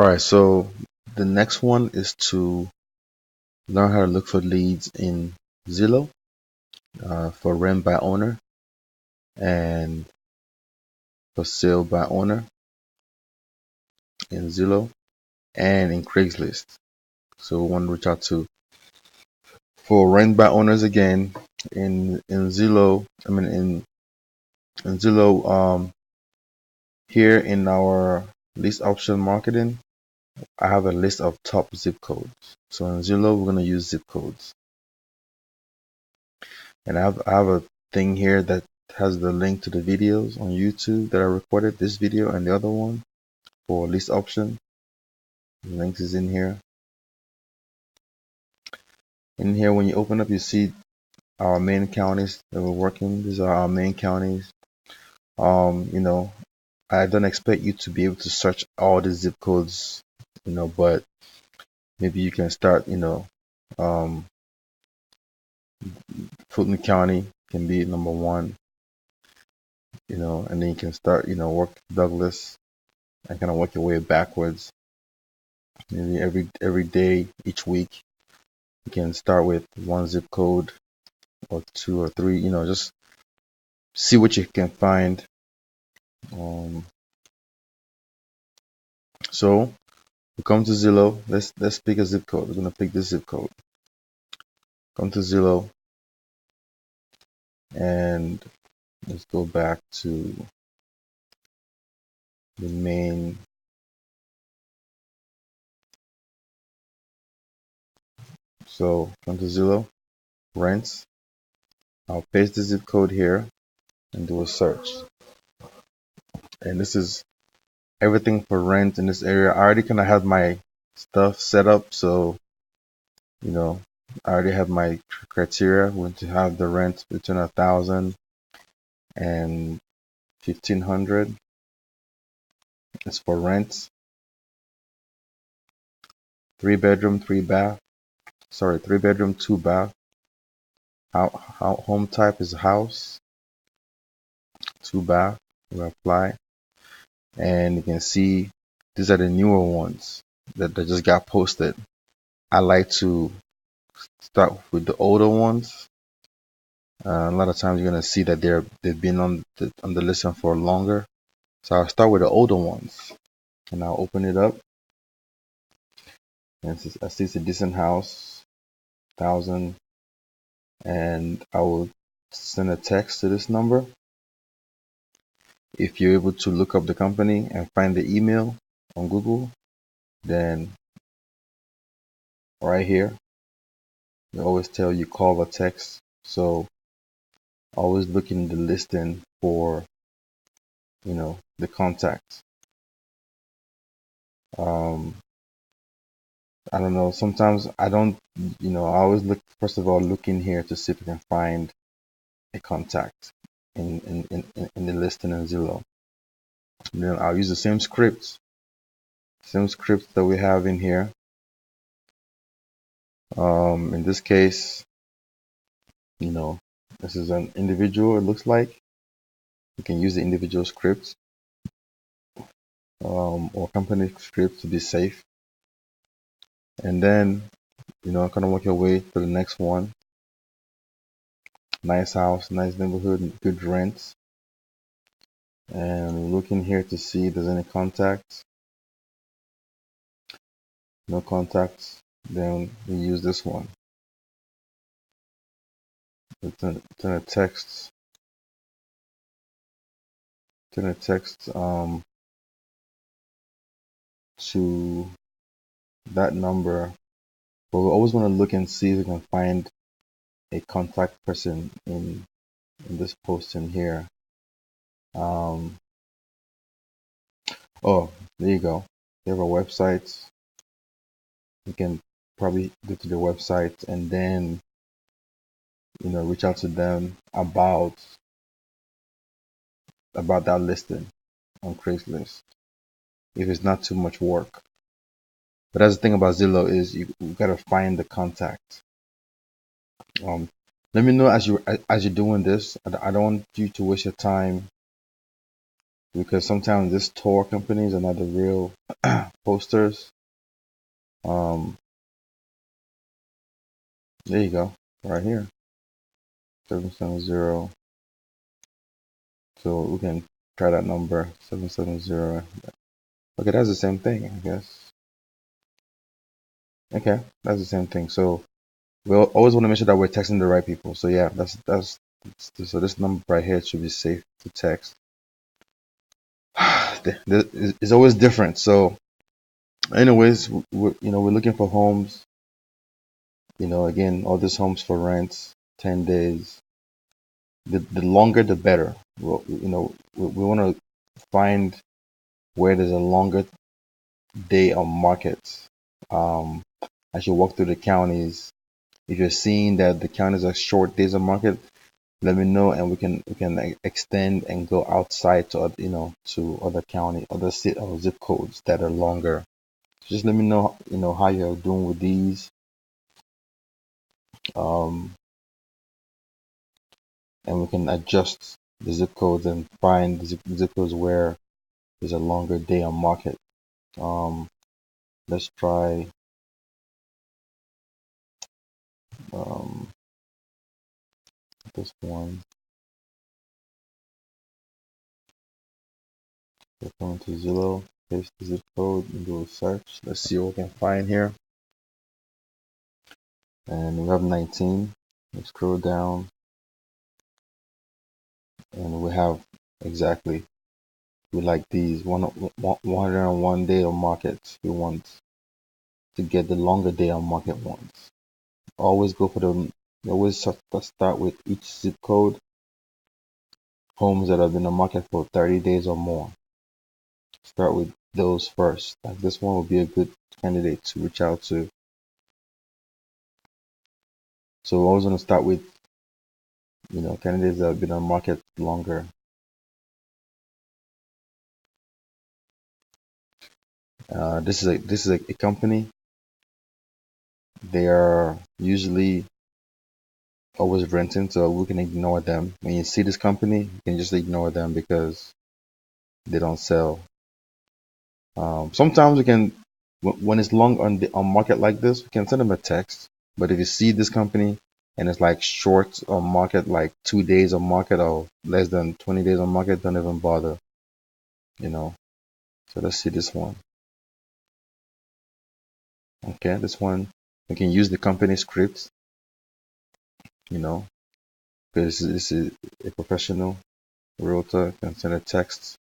All right, so the next one is to learn how to look for leads in Zillow for rent by owner and for sale by owner in Zillow and in Craigslist. So we want to reach out to for rent by owners again in Zillow. I mean in Zillow here in our list option marketing, I have a list of top zip codes. So in Zillow we're gonna use zip codes. And I have a thing here that has the link to the videos on YouTube that I recorded, this video and the other one for list option. The link is in here. In here, when you open up, you see our main counties that we're working. These are our main counties. You know, I don't expect you to be able to search all the zip codes, but maybe you can start, Fulton County can be number one, and then you can start, work Douglas and kind of work your way backwards. Maybe every day, each week, you can start with one zip code or two or three, just see what you can find. So we come to Zillow. Let's pick a zip code. We're gonna pick this zip code. Come to Zillow and let's go back to the main. So come to Zillow, rents. I'll paste the zip code here and do a search. And this is everything for rent in this area. I already kind of have my stuff set up, so I already have my criteria. We want to have the rent between 1,000 and 1,500. It's for rent. 3-bedroom, 3-bath. Sorry, 3-bedroom, 2-bath. How home type is house. 2-bath. We apply, and you can see these are the newer ones that just got posted. I like to start with the older ones. A lot of times you're gonna see that they've been on the listing for longer. So I'll start with the older ones, and I'll open it up. And I see it's a decent house, 1,000, and I will send a text to this number. If you're able to look up the company and find the email on Google, then right here, they always tell you call or text. So always look in the listing for, the contact. I don't know. Sometimes I don't, I always look, first of all, look in here to see if I can find a contact in the listing in Zillow. And then I'll use the same script that we have in here. In this case, this is an individual, it looks like. You can use the individual script or company script to be safe. And then, kind of work your way to the next one. Nice house, nice neighborhood, good rent. And we're looking here to see if there's any contacts. No contacts. Then we use this one. Turn a text. Turn a text to that number. But we always want to look and see if we can find a contact person in this posting here. Oh, there you go. They have a website. You can probably go to their website and then reach out to them about that listing on Craigslist if it's not too much work. But that's the thing about Zillow is you gotta find the contact. Let me know as you're doing this. I don't want you to waste your time, because sometimes these tour companies are not the real posters. There you go, right here, 770. So we can try that number, 770. Okay, that's the same thing, I guess. Okay, that's the same thing. So we always want to make sure that we're texting the right people. So yeah, so this number right here should be safe to text. It's always different. So anyways, we're looking for homes. Again, all these homes for rent, 10 days. The longer the better. Well, we want to find where there's a longer day on market. As you walk through the counties, if you're seeing that the counties are short days on market, let me know, and we can extend and go outside to to other county, other state or zip codes that are longer. Just let me know, how you're doing with these. Um, and we can adjust the zip codes and find the zip codes where there's a longer day on market. Um, let's try um, this one. We're going to Zillow, paste the zip code, and do a search. Let's see what we can find here. And we have 19. Let's scroll down, and we have exactly. We like these 101 day on market. We want to get the longer day on market ones. Always go for always start with each zip code. Homes that have been on market for 30 days or more. Start with those first. Like this one will be a good candidate to reach out to. So we're always going to start with candidates that have been on market longer. This is a company. They are usually always renting, so we can ignore them. When you see this company, you can just ignore them because they don't sell. Sometimes we can, when it's long on market like this, we can send them a text. But if you see this company and it's like short on market, like 2 days on market or less than 20 days on market, don't even bother. So let's see this one. Okay, this one we can use the company script. Because this is a professional realtor, can send a text.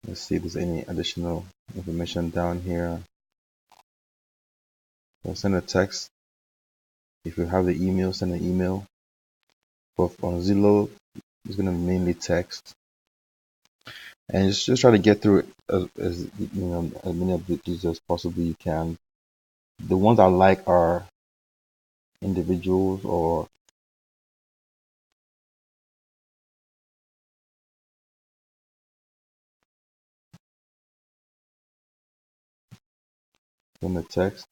Let's see if there's any additional information down here. We'll send a text. If you have the email, send an email. But on Zillow, it's going to mainly text. And just try to get through it as many of these as possible you can. The ones I like are individuals or in the text.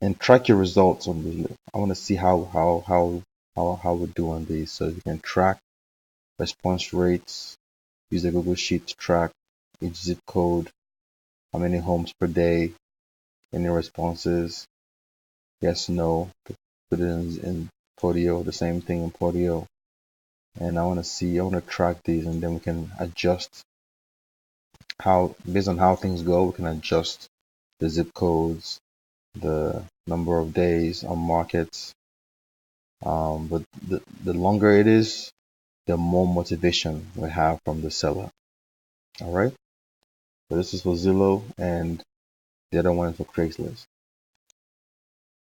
And track your results on the. I want to see how we do on these. So you can track response rates. Use a Google Sheet to track each zip code, how many homes per day, any responses, yes, no. Put it in Podio, the same thing in Podio. And I want to track these, and then we can adjust based on how things go, we can adjust the zip codes, the number of days on markets. But the longer it is, the more motivation we have from the seller. All right. So this is for Zillow, and the other one is for Craigslist.